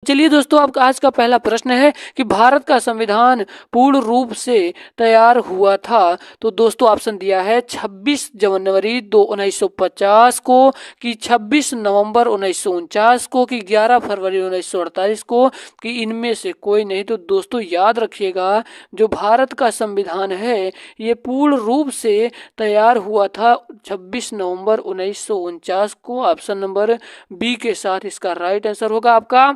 चलिए दोस्तों, आपका आज का पहला प्रश्न है कि भारत का संविधान पूर्ण रूप से तैयार हुआ था। तो दोस्तों ऑप्शन दिया है 26 जनवरी 1950 को, कि 26 नवंबर 1949 को, कि 11 फरवरी 1948 को, कि इनमें से कोई नहीं। तो दोस्तों याद रखिएगा, जो भारत का संविधान है ये पूर्ण रूप से तैयार हुआ था 26 नवंबर 1949 को। ऑप्शन नंबर बी के साथ इसका राइट आंसर होगा आपका।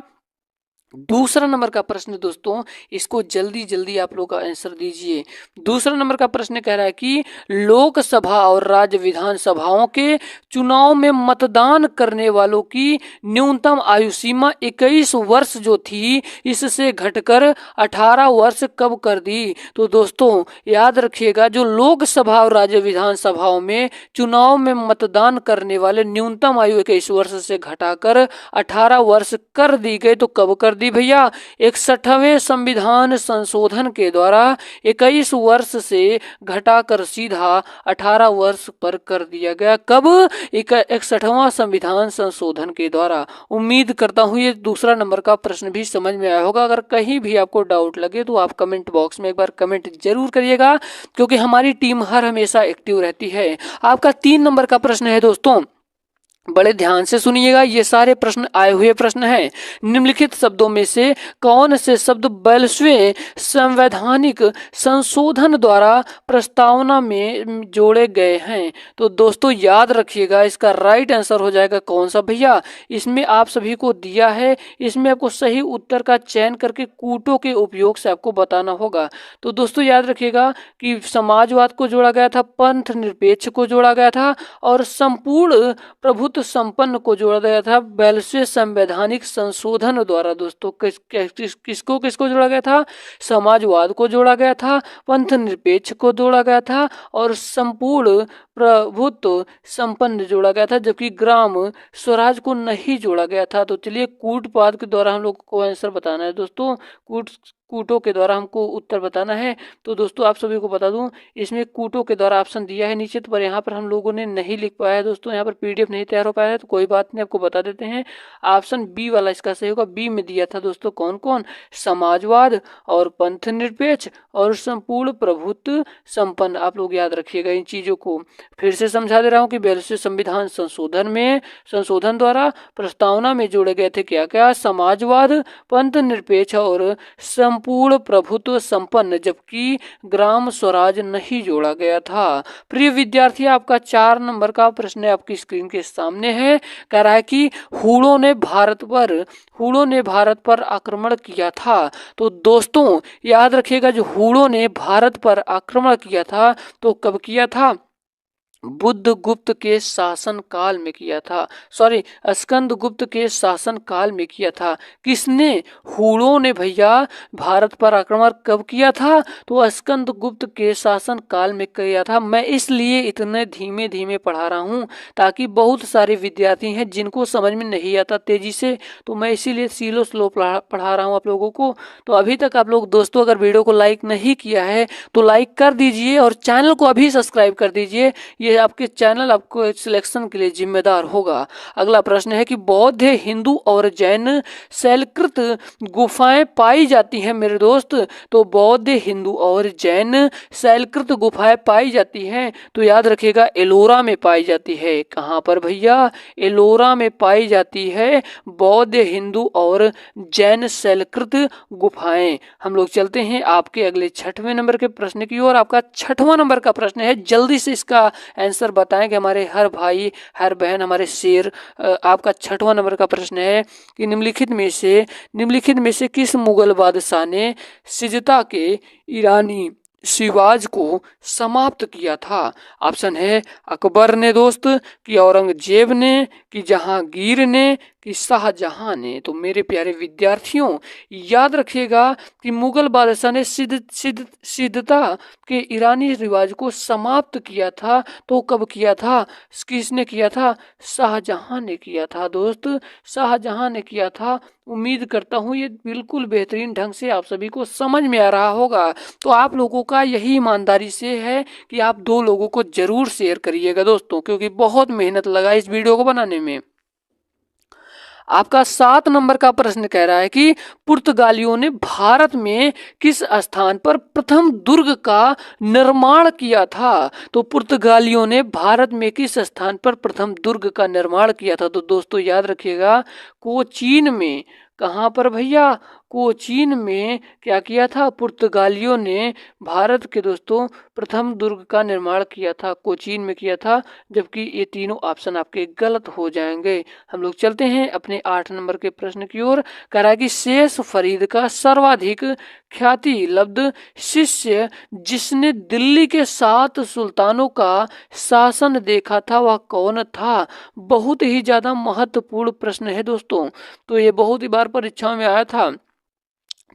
दूसरा नंबर का प्रश्न दोस्तों, इसको जल्दी जल्दी आप लोग आंसर दीजिए। दूसरा नंबर का प्रश्न कह रहा है कि लोकसभा और राज्य विधानसभाओं के चुनाव में मतदान करने वालों की न्यूनतम आयु सीमा 21 वर्ष जो थी, इससे घटकर 18 वर्ष कब कर दी। तो दोस्तों याद रखिएगा, जो लोकसभा और राज्य विधानसभाओं में चुनाव में मतदान करने वाले न्यूनतम आयु 21 वर्ष से घटाकर 18 वर्ष कर दी गई। तो कब कर दी भैया? 61वें संविधान संशोधन के द्वारा 21 वर्ष से घटाकर सीधा 18 वर्ष पर कर दिया गया। कब? 61वां संविधान संशोधन के द्वारा। उम्मीद करता हूं ये दूसरा नंबर का प्रश्न भी समझ में आया होगा। अगर कहीं भी आपको डाउट लगे तो आप कमेंट बॉक्स में एक बार कमेंट जरूर करिएगा, क्योंकि हमारी टीम हर हमेशा एक्टिव रहती है। आपका 3 नंबर का प्रश्न है दोस्तों, बड़े ध्यान से सुनिएगा, ये सारे प्रश्न आए हुए प्रश्न हैं। निम्नलिखित शब्दों में से कौन से शब्द 42वें संवैधानिक संशोधन द्वारा प्रस्तावना में जोड़े गए हैं? तो दोस्तों याद रखिएगा, इसका राइट आंसर हो जाएगा कौन सा भैया? इसमें आप सभी को दिया है, इसमें आपको सही उत्तर का चयन करके कूटों के उपयोग से आपको बताना होगा। तो दोस्तों याद रखिएगा कि समाजवाद को जोड़ा गया था, पंथ निरपेक्ष को जोड़ा गया था, और संपूर्ण प्रभुत्व संपन्न को जोड़ा गया था 42वें संवैधानिक संशोधन द्वारा। दोस्तों किसको किसको जोड़ा गया था? समाजवाद को जोड़ा गया था, पंथ निरपेक्ष को जोड़ा गया था, और संपूर्ण प्रभुत्व संपन्न जोड़ा गया था, जबकि ग्राम स्वराज को नहीं जोड़ा गया था। तो चलिए कूटपाद के द्वारा हम लोग को आंसर बताना है दोस्तों, कूटों के द्वारा हमको उत्तर बताना है। तो दोस्तों आप सभी को बता दूं, इसमें कूटों के द्वारा ऑप्शन दिया है नीचे, पर यहाँ पर हम लोगों ने नहीं लिख पाया है दोस्तों, यहाँ पर पीडीएफ नहीं तैयार हो पाया है, तो कोई बात नहीं, आपको बता देते हैं। ऑप्शन बी वाला इसका सही होगा। बी में दिया था दोस्तों कौन कौन? समाजवाद और पंथ निरपेक्ष और संपूर्ण प्रभुत्व संपन्न। आप लोग याद रखिएगा इन चीजों को। फिर से समझा दे रहा हूँ कि 42वें संविधान संशोधन द्वारा प्रस्तावना में जोड़े गए थे क्या क्या? समाजवाद, पंथ निरपेक्ष और संपूर्ण प्रभुत्व संपन्न, जबकि ग्राम स्वराज नहीं जोड़ा गया था। प्रिय विद्यार्थी, आपका 4 नंबर का प्रश्न आपकी स्क्रीन के सामने है। कह रहा है कि हूणों ने भारत पर आक्रमण किया था। तो दोस्तों याद रखिएगा, जो हूणों ने भारत पर आक्रमण किया था तो कब किया था? बुद्ध गुप्त के शासन काल में किया था, स्कंद गुप्त के शासन काल में किया था। किसने? हूणों ने भैया भारत पर आक्रमण कब किया था? तो स्कंद गुप्त के शासन काल में किया था। मैं इसलिए इतने धीमे धीमे पढ़ा रहा हूँ ताकि बहुत सारे विद्यार्थी हैं जिनको समझ में नहीं आता तेजी से, तो मैं इसीलिए स्लो पढ़ा रहा हूँ आप लोगों को। तो अभी तक आप लोग दोस्तों अगर वीडियो को लाइक नहीं किया है तो लाइक कर दीजिए और चैनल को अभी सब्सक्राइब कर दीजिए। ये आपके चैनल आपको सिलेक्शन के लिए जिम्मेदार होगा। अगला प्रश्न है कि बौद्ध, हिंदू और जैन शैलकृत गुफाएं पाई जाती हैं मेरे दोस्त। तो बौद्ध, हिंदू और जैन शैलकृत गुफाएं पाई जाती हैं, तो याद रखिएगा एलोरा में पाई जाती है। कहां पर भैया? एलोरा में पाई जाती है बौद्ध, हिंदू और जैन शैलकृत गुफाएं। हम लोग चलते हैं आपके अगले 6वें नंबर के प्रश्न की ओर। आपका 6वां नंबर का प्रश्न है, जल्दी से इसका आंसर बताएं कि हमारे हर भाई हर बहन हमारे शेर। आपका 6वां नंबर का प्रश्न है कि निम्नलिखित में से किस मुगल बादशाह ने सिजता के ईरानी रिवाज को समाप्त किया था? ऑप्शन है अकबर ने दोस्त, कि औरंगजेब ने, कि जहांगीर ने, कि शाहजहां ने। तो मेरे प्यारे विद्यार्थियों याद रखिएगा कि मुगल बादशाह ने सिद्धता के ईरानी रिवाज को समाप्त किया था। तो कब किया था? किसने किया था? शाहजहां ने किया था दोस्त, शाहजहां ने किया था। उम्मीद करता हूँ ये बिल्कुल बेहतरीन ढंग से आप सभी को समझ में आ रहा होगा। तो आप लोगों का यही ईमानदारी से है कि आप 2 लोगों को जरूर शेयर करिएगा दोस्तों, क्योंकि बहुत मेहनत लगा इस वीडियो को बनाने में। आपका 7 नंबर का प्रश्न कह रहा है कि पुर्तगालियों ने भारत में किस स्थान पर प्रथम दुर्ग का निर्माण किया था। तो पुर्तगालियों ने भारत में किस स्थान पर प्रथम दुर्ग का निर्माण किया था। तो दोस्तों याद रखिएगा, कोचीन में। कहाँ पर भैया? कोचीन में क्या किया था? पुर्तगालियों ने भारत के दोस्तों प्रथम दुर्ग का निर्माण किया था, कोचीन में किया था। जबकि ये तीनों ऑप्शन आपके गलत हो जाएंगे। हम लोग चलते हैं अपने 8 नंबर के प्रश्न की ओर। कह रहा है कि शेष फरीद का सर्वाधिक ख्याति लब्ध शिष्य जिसने दिल्ली के 7 सुल्तानों का शासन देखा था वह कौन था। बहुत ही ज्यादा महत्वपूर्ण प्रश्न है दोस्तों, तो ये बहुत ही बार परीक्षाओं में आया था।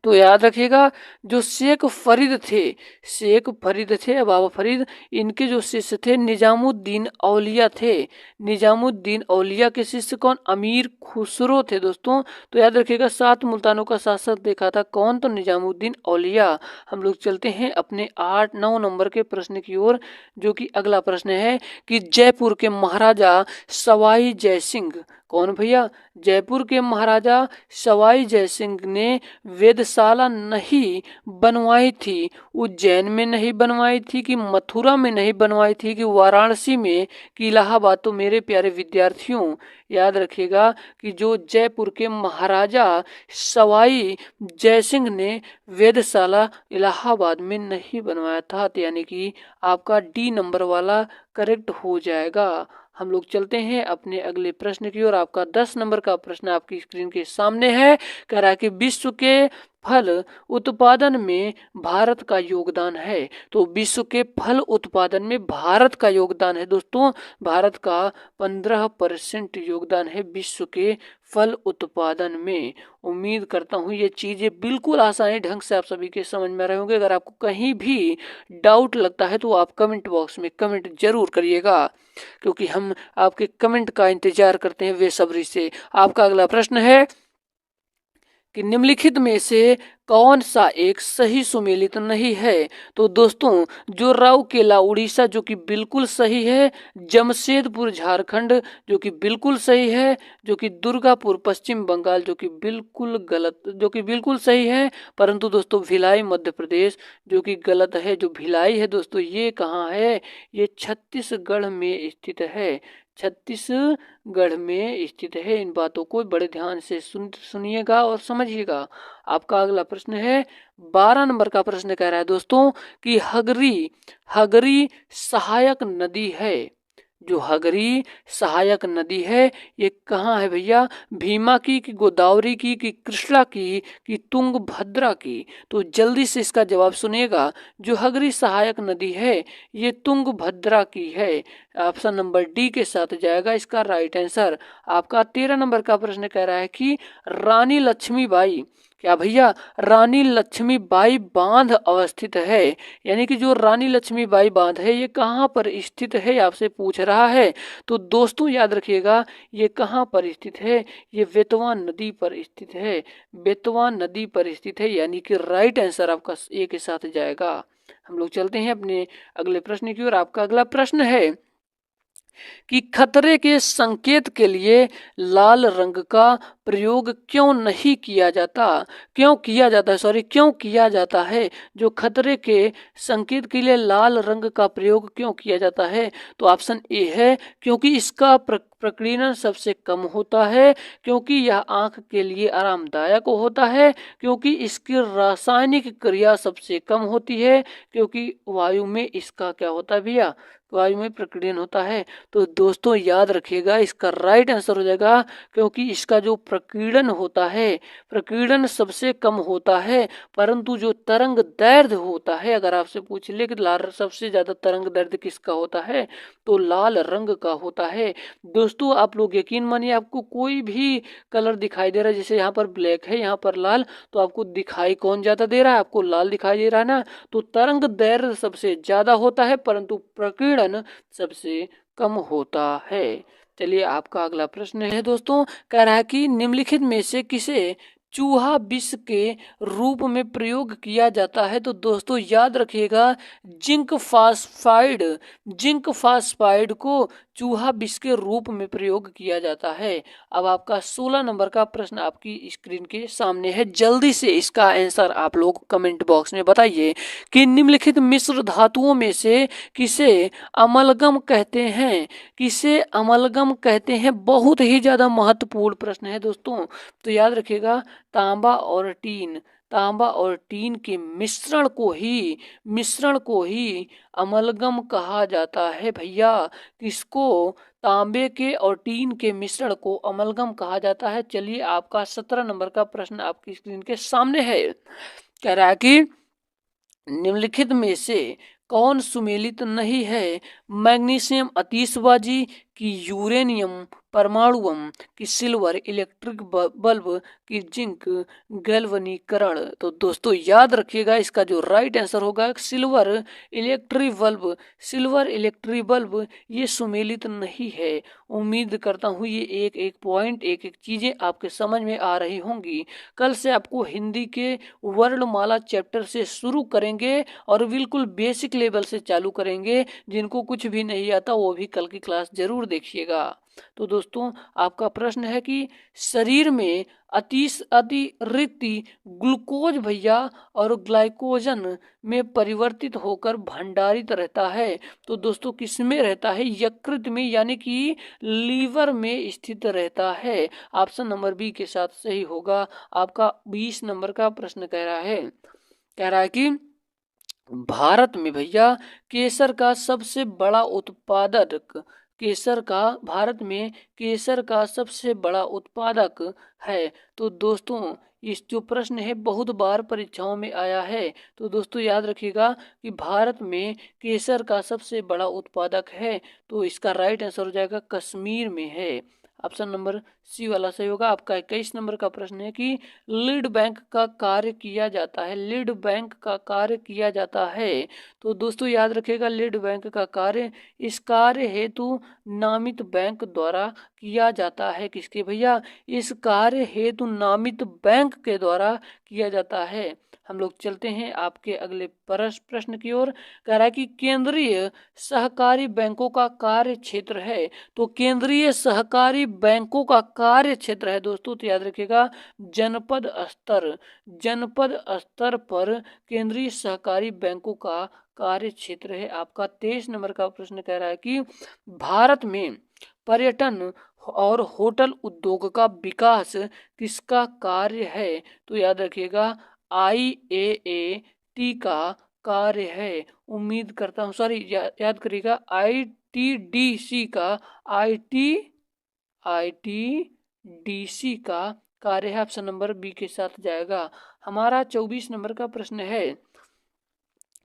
तो याद रखिएगा, जो शेख फरीद थे, शेख फरीद थे, बाबा फरीद, इनके जो शिष्य थे निजामुद्दीन औलिया थे। निजामुद्दीन औलिया के शिष्य कौन? अमीर खुसरो थे दोस्तों। तो याद रखिएगा, 7 मुल्तानों का शासक देखा था कौन? तो निजामुद्दीन औलिया। हम लोग चलते हैं अपने 8-9 नंबर के प्रश्न की ओर, जो कि अगला प्रश्न है कि जयपुर के महाराजा सवाई जयसिंह, कौन भैया? जयपुर के महाराजा सवाई जयसिंह ने वेधशाला नहीं बनवाई थी, उज्जैन में नहीं बनवाई थी, कि मथुरा में नहीं बनवाई थी, कि वाराणसी में, कि इलाहाबाद। तो मेरे प्यारे विद्यार्थियों याद रखिएगा कि जो जयपुर के महाराजा सवाई जयसिंह ने वेधशाला इलाहाबाद में नहीं बनवाया था, तो यानी कि आपका डी नंबर वाला करेक्ट हो जाएगा। हम लोग चलते हैं अपने अगले प्रश्न की ओर। आपका 10 नंबर का प्रश्न आपकी स्क्रीन के सामने है। कह रहा है कि विश्व के फल उत्पादन में भारत का योगदान है। तो विश्व के फल उत्पादन में भारत का योगदान है दोस्तों, भारत का 15% योगदान है विश्व के फल उत्पादन में। उम्मीद करता हूँ ये चीजें बिल्कुल आसानी ढंग से आप सभी के समझ में रहे होंगे। अगर आपको कहीं भी डाउट लगता है तो आप कमेंट बॉक्स में कमेंट जरूर करिएगा, क्योंकि हम आपके कमेंट का इंतजार करते हैं बेसब्री से। आपका अगला प्रश्न है कि निम्नलिखित में से कौन सा एक सही सुमेलित नहीं है। तो दोस्तों, जो राउरकेला उड़ीसा जो कि बिल्कुल सही है, जमशेदपुर झारखंड जो कि बिल्कुल सही है, जो कि दुर्गापुर पश्चिम बंगाल जो कि बिल्कुल गलत, जो कि बिल्कुल सही है, परंतु दोस्तों भिलाई मध्य प्रदेश जो कि गलत है। जो भिलाई है दोस्तों ये कहाँ है? ये छत्तीसगढ़ में स्थित है, छत्तीसगढ़ में स्थित है। इन बातों को बड़े ध्यान से सुनिएगा और समझिएगा। आपका अगला प्रश्न है 12 नंबर का प्रश्न कह रहा है दोस्तों कि हगरी हगरी सहायक नदी है। जो हगरी सहायक नदी है ये कहाँ है भैया? भीमा की, कि गोदावरी की, कि कृष्णा की, कि तुंगभद्रा की? तो जल्दी से इसका जवाब सुनिएगा। जो हगरी सहायक नदी है ये तुंगभद्रा की है। ऑप्शन नंबर डी के साथ जाएगा इसका राइट आंसर। आपका 13 नंबर का प्रश्न कह रहा है कि रानी लक्ष्मीबाई, क्या भैया? रानी लक्ष्मीबाई बांध अवस्थित है, यानी कि जो रानी लक्ष्मीबाई बांध है ये कहाँ पर स्थित है आपसे पूछ रहा है। तो दोस्तों याद रखिएगा ये कहाँ पर स्थित है? ये बेतवा नदी पर स्थित है, बेतवा नदी पर स्थित है, यानी कि राइट आंसर आपका ए के साथ जाएगा। हम लोग चलते हैं अपने अगले प्रश्न की ओर। आपका अगला प्रश्न है कि खतरे के संकेत के लिए लाल रंग का प्रयोग क्यों नहीं किया जाता? क्यों किया जाता है, सॉरी, क्यों किया जाता है? जो खतरे के संकेत के लिए लाल रंग का प्रयोग क्यों किया जाता है? तो ऑप्शन ए है क्योंकि इसका प्रकीर्णन सबसे कम होता है, क्योंकि यह आंख के लिए आरामदायक होता है, क्योंकि इसकी रासायनिक क्रिया सबसे कम होती है, क्योंकि वायु में इसका क्या होता है भैया? वायु में प्रकीर्णन होता है। तो दोस्तों याद रखिएगा इसका राइट आंसर हो जाएगा क्योंकि इसका जो प्रकीर्णन होता है, प्रकीर्णन सबसे कम होता है, परंतु जो तरंग दैर्ध्य होता है, अगर आपसे पूछ ले कि लाल सबसे ज्यादा तरंग दैर्ध्य किसका होता है, तो लाल रंग का होता है। दोस्तों आप लोग यकीन मानिए, आपको कोई भी कलर दिखाई दे रहा है, जैसे यहाँ पर ब्लैक है, यहाँ पर लाल, तो आपको दिखाई कौन ज्यादा दे रहा है? आपको लाल दिखाई दे रहा है ना। तो तरंग दैर्ध्य सबसे ज्यादा होता है, परंतु प्रकीर्णन सबसे कम होता है। चलिए आपका अगला प्रश्न है दोस्तों, कह रहा है कि निम्नलिखित में से किसे चूहा विष के रूप में प्रयोग किया जाता है? तो दोस्तों याद रखिएगा जिंक फास्फाइड, जिंक फास्फाइड को चूहा विष के रूप में प्रयोग किया जाता है। अब आपका 16 नंबर का प्रश्न आपकी स्क्रीन के सामने है। जल्दी से इसका आंसर आप लोग कमेंट बॉक्स में बताइए कि निम्नलिखित मिश्र धातुओं में से किसे अमलगम कहते हैं। किसे अमलगम कहते हैं, बहुत ही ज्यादा महत्वपूर्ण प्रश्न है दोस्तों। तो याद रखिएगा, तांबा और टीन, तांबा और टीन के मिश्रण को ही अमलगम कहा जाता है भैया। किसको? तांबे के और टीन के मिश्रण को अमलगम कहा जाता है। चलिए, आपका 17 नंबर का प्रश्न आपकी स्क्रीन के सामने है। कह रहा है कि निम्नलिखित में से कौन सुमेलित नहीं है? मैग्नीशियम आतिशबाजी, की यूरेनियम परमाणु बम, की सिल्वर इलेक्ट्रिक बल्ब, की जिंक गैल्वनीकरण। तो दोस्तों याद रखिएगा, इसका जो राइट आंसर होगा silver electric bulb. Silver electric bulb ये सुमेलित नहीं है। उम्मीद करता हूँ ये एक एक पॉइंट, एक एक चीजें आपके समझ में आ रही होंगी। कल से आपको हिंदी के वर्णमाला चैप्टर से शुरू करेंगे और बिल्कुल बेसिक लेवल से चालू करेंगे। जिनको कुछ भी नहीं आता वो भी कल की क्लास जरूर देखिएगा। तो दोस्तों, आपका प्रश्न है कि शरीर में अतिरिक्त ग्लूकोज भैया और ग्लाइकोजन में परिवर्तित होकर भंडारित रहता है। तो दोस्तों किसमें रहता है? यकृत में, यानी कि लीवर में स्थित रहता है। ऑप्शन नंबर बी के साथ सही होगा। आपका 20 नंबर का प्रश्न कह रहा है कि भारत में भैया केसर का सबसे बड़ा उत्पादक, भारत में केसर का सबसे बड़ा उत्पादक है। तो दोस्तों इस जो प्रश्न है बहुत बार परीक्षाओं में आया है। तो दोस्तों याद रखिएगा कि भारत में केसर का सबसे बड़ा उत्पादक है। तो इसका राइट आंसर हो जाएगा कश्मीर में है। ऑप्शन नंबर सी वाला सही होगा। आपका 21 नंबर का प्रश्न है कि लीड बैंक का कार्य किया जाता है। लीड बैंक का कार्य किया जाता है। तो दोस्तों याद रखिएगा, लीड बैंक का कार्य इस कार्य हेतु नामित बैंक द्वारा किया जाता है। किसके भैया? इस कार्य हेतु नामित बैंक के द्वारा किया जाता है। हम लोग चलते हैं आपके अगले प्रश्न की ओर। कह रहा है कि केंद्रीय सहकारी बैंकों का कार्य क्षेत्र है। तो केंद्रीय सहकारी बैंकों का कार्य क्षेत्र है दोस्तों, तो याद रखिएगा जनपद स्तर पर केंद्रीय सहकारी बैंकों का कार्य क्षेत्र है। आपका 23 नंबर का प्रश्न कह रहा है कि भारत में पर्यटन और होटल उद्योग का विकास किसका कार्य है? तो याद रखिएगा IAAT का कार्य है। उम्मीद करता हूँ, सॉरी याद करिएगा ITDC का ITDC का कार्य है। ऑप्शन नंबर बी के साथ जाएगा। हमारा 24 नंबर का प्रश्न है।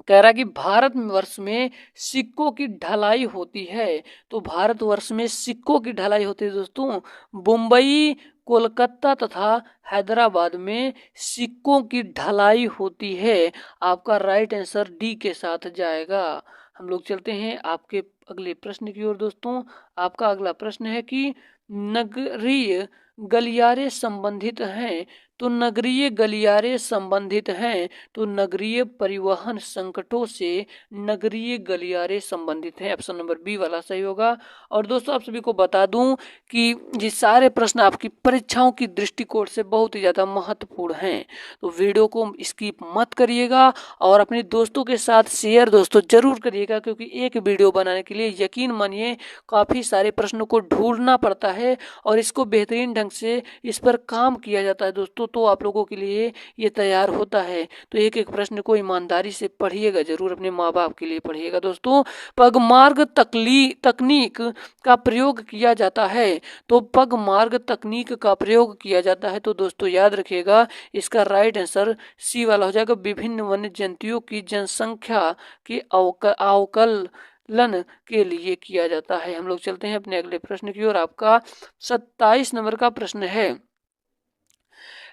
कह रहा है कि भारत वर्ष में सिक्कों की ढलाई होती है। तो भारत वर्ष में सिक्कों की ढलाई होती है दोस्तों। मुंबई, कोलकाता तथा हैदराबाद में सिक्कों की ढलाई होती है। आपका राइट आंसर डी के साथ जाएगा। हम लोग चलते हैं आपके अगले प्रश्न की ओर दोस्तों। आपका अगला प्रश्न है कि नगरीय गलियारे संबंधित हैं। तो नगरीय गलियारे संबंधित हैं। तो नगरीय परिवहन संकटों से नगरीय गलियारे संबंधित हैं। ऑप्शन नंबर बी वाला सही होगा। और दोस्तों आप सभी को बता दूं कि ये सारे प्रश्न आपकी परीक्षाओं की दृष्टिकोण से बहुत ही ज़्यादा महत्वपूर्ण हैं। तो वीडियो को स्किप मत करिएगा और अपने दोस्तों के साथ शेयर दोस्तों जरूर करिएगा, क्योंकि एक वीडियो बनाने के लिए यकीन मानिए काफ़ी सारे प्रश्नों को ढूंढना पड़ता है और इसको बेहतरीन ढंग से इस पर काम किया जाता है दोस्तों। तो आप लोगों के लिए ये तैयार होता है। तो एक एक प्रश्न को ईमानदारी से पढ़िएगा जरूर, अपने माँ बाप के लिए पढ़िएगा दोस्तों। पगमार्ग तकनीक का प्रयोग किया जाता है। तो पगमार्ग तकनीक का प्रयोग किया जाता है। तो दोस्तों याद रखिएगा, इसका राइट आंसर सी वाला हो जाएगा। विभिन्न वन्य जंतुओं की जनसंख्या के अवकलन के लिए किया जाता है। हम लोग चलते हैं अपने अगले प्रश्न की ओर। आपका 27 नंबर का प्रश्न है।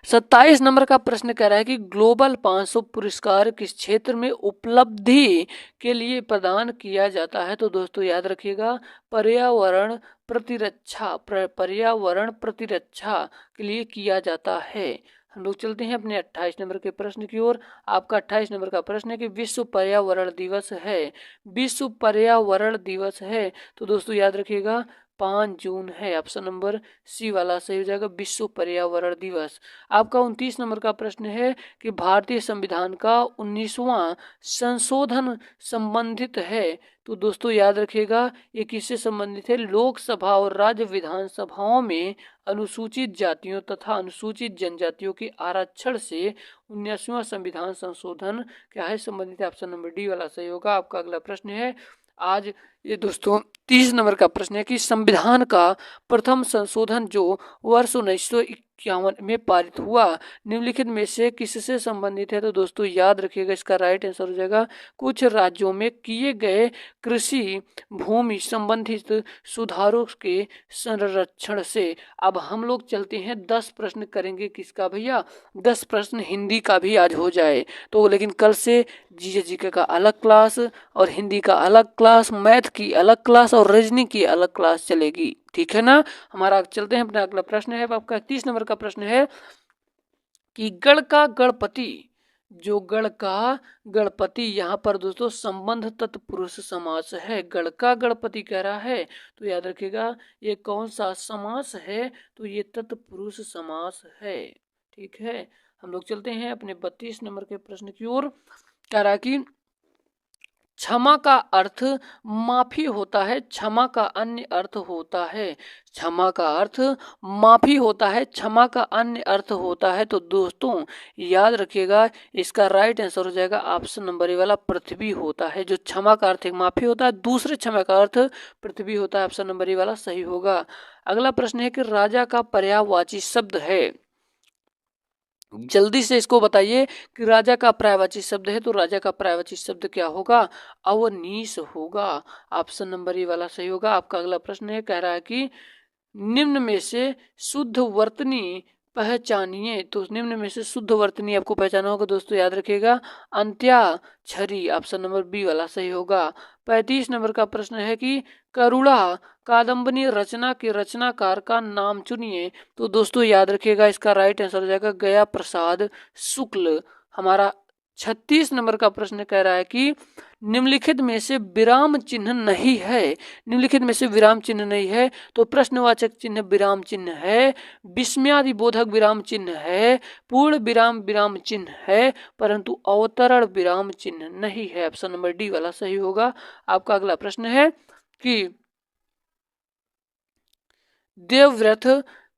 27 नंबर का प्रश्न कह रहा है कि ग्लोबल 500 पुरस्कार किस क्षेत्र में उपलब्धि के लिए प्रदान किया जाता है? तो दोस्तों याद रखिएगा, पर्यावरण प्रतिरक्षा के लिए किया जाता है। हम लोग चलते हैं अपने 28 नंबर के प्रश्न की ओर। आपका 28 नंबर का प्रश्न है कि विश्व पर्यावरण दिवस है। विश्व पर्यावरण दिवस है तो दोस्तों याद रखिएगा 5 जून है। ऑप्शन नंबर सी वाला सही हो जाएगा, विश्व पर्यावरण दिवस। आपका 29 नंबर का प्रश्न है कि भारतीय संविधान का 19वां संशोधन संबंधित है तो दोस्तों याद रखिएगा ये किससे संबंधित है, लोकसभा और राज्य विधानसभाओं में अनुसूचित जातियों तथा अनुसूचित जनजातियों के आरक्षण से 19वां संविधान संशोधन क्या है, संबंधित है। ऑप्शन नंबर डी वाला सही होगा। आपका अगला प्रश्न है आज ये दोस्तों 30 नंबर का प्रश्न है कि संविधान का प्रथम संशोधन जो वर्ष 1951 में पारित हुआ निम्नलिखित में से किससे संबंधित है तो दोस्तों याद रखिएगा इसका राइट आंसर हो जाएगा कुछ राज्यों में किए गए कृषि भूमि संबंधित सुधारों के संरक्षण से। अब हम लोग चलते हैं 10 प्रश्न करेंगे किसका भैया, 10 प्रश्न हिंदी का भी आज हो जाए तो, लेकिन कल से जीके का अलग क्लास और हिंदी का अलग क्लास, मैथ की अलग क्लास और रीजनिंग की अलग क्लास चलेगी, ठीक है ना। हमारा चलते हैं अपना अगला प्रश्न है आपका 30 नंबर का प्रश्न है कि गण का गणपति, जो गण का गणपति यहाँ पर दोस्तों संबंध तत्पुरुष समास है। गण का गणपति कह रहा है तो याद रखिएगा ये कौन सा समास है तो ये तत्पुरुष समास है, ठीक है। हम लोग चलते हैं अपने 32 नंबर के प्रश्न की ओर। कह रहा कि क्षमा का अर्थ माफी होता है, क्षमा का अन्य अर्थ होता है। क्षमा का अर्थ माफी होता है, क्षमा का अन्य अर्थ होता है तो दोस्तों याद रखिएगा इसका राइट आंसर हो जाएगा ऑप्शन नंबर ए वाला पृथ्वी होता है। जो क्षमा का अर्थ एक माफी होता है, दूसरे क्षमा का अर्थ पृथ्वी होता है। ऑप्शन नंबर ए वाला सही होगा। अगला प्रश्न है कि राजा का पर्यायवाची शब्द है, जल्दी से इसको बताइए कि राजा का पर्यायवाची शब्द है तो राजा का पर्यायवाची शब्द क्या होगा, अवनीश होगा। ऑप्शन नंबर ए वाला सही होगा। आपका अगला प्रश्न है कह रहा है कि निम्न में से शुद्ध वर्तनी पहचानिए तो निम्न में से शुद्ध वर्तनी आपको पहचाना होगा दोस्तों याद रखिएगा अंत्याक्षरी। ऑप्शन नंबर बी वाला सही होगा। 35 नंबर का प्रश्न है कि करुणा कादम्बनी रचना के रचनाकार का नाम चुनिए तो दोस्तों याद रखिएगा इसका राइट आंसर हो जाएगा गया प्रसाद शुक्ल। हमारा 36 नंबर का प्रश्न कह रहा है कि निम्नलिखित में से विराम चिन्ह नहीं है, निम्नलिखित में से विराम चिन्ह नहीं है तो प्रश्नवाचक चिन्ह विराम चिन्ह है, विस्मयादिबोधक विराम चिन्ह है, पूर्ण विराम विराम चिन्ह है, परंतु अवतरण विराम चिन्ह नहीं है। ऑप्शन नंबर डी वाला सही होगा। आपका अगला प्रश्न है कि देवव्रत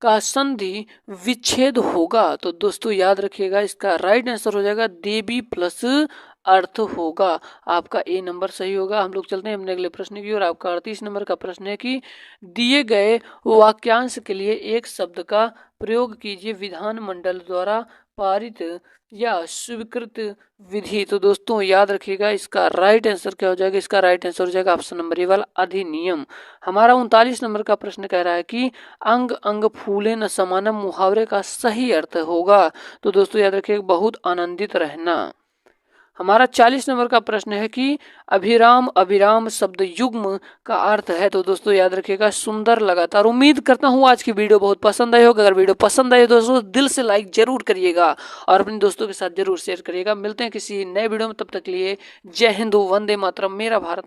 का संधि विच्छेद होगा तो दोस्तों याद रखिएगा इसका राइट आंसर हो जाएगा देवी प्लस अर्थ होगा। आपका ए नंबर सही होगा। हम लोग चलते हैं अपने अगले प्रश्न की ओर। आपका 38 नंबर का प्रश्न है कि दिए गए वाक्यांश के लिए एक शब्द का प्रयोग कीजिए विधानमंडल द्वारा पारित या स्वीकृत विधि तो दोस्तों याद रखिएगा इसका राइट आंसर क्या हो जाएगा, इसका राइट आंसर हो जाएगा ऑप्शन नंबर ए वाला अधिनियम। हमारा 39 नंबर का प्रश्न कह रहा है कि अंग अंग फूले न समानम मुहावरे का सही अर्थ होगा तो दोस्तों याद रखिएगा बहुत आनंदित रहना। हमारा 40 नंबर का प्रश्न है कि अभिराम अभिराम शब्द युग्म का अर्थ है तो दोस्तों याद रखिएगा सुंदर लगातार। उम्मीद करता हूँ आज की वीडियो बहुत पसंद आई होगी। अगर वीडियो पसंद आई दोस्तों दिल से लाइक जरूर करिएगा और अपने दोस्तों के साथ जरूर शेयर करिएगा। मिलते हैं किसी नए वीडियो में, तब तक के लिए जय हिंद, वंदे मातरम, मेरा भारत।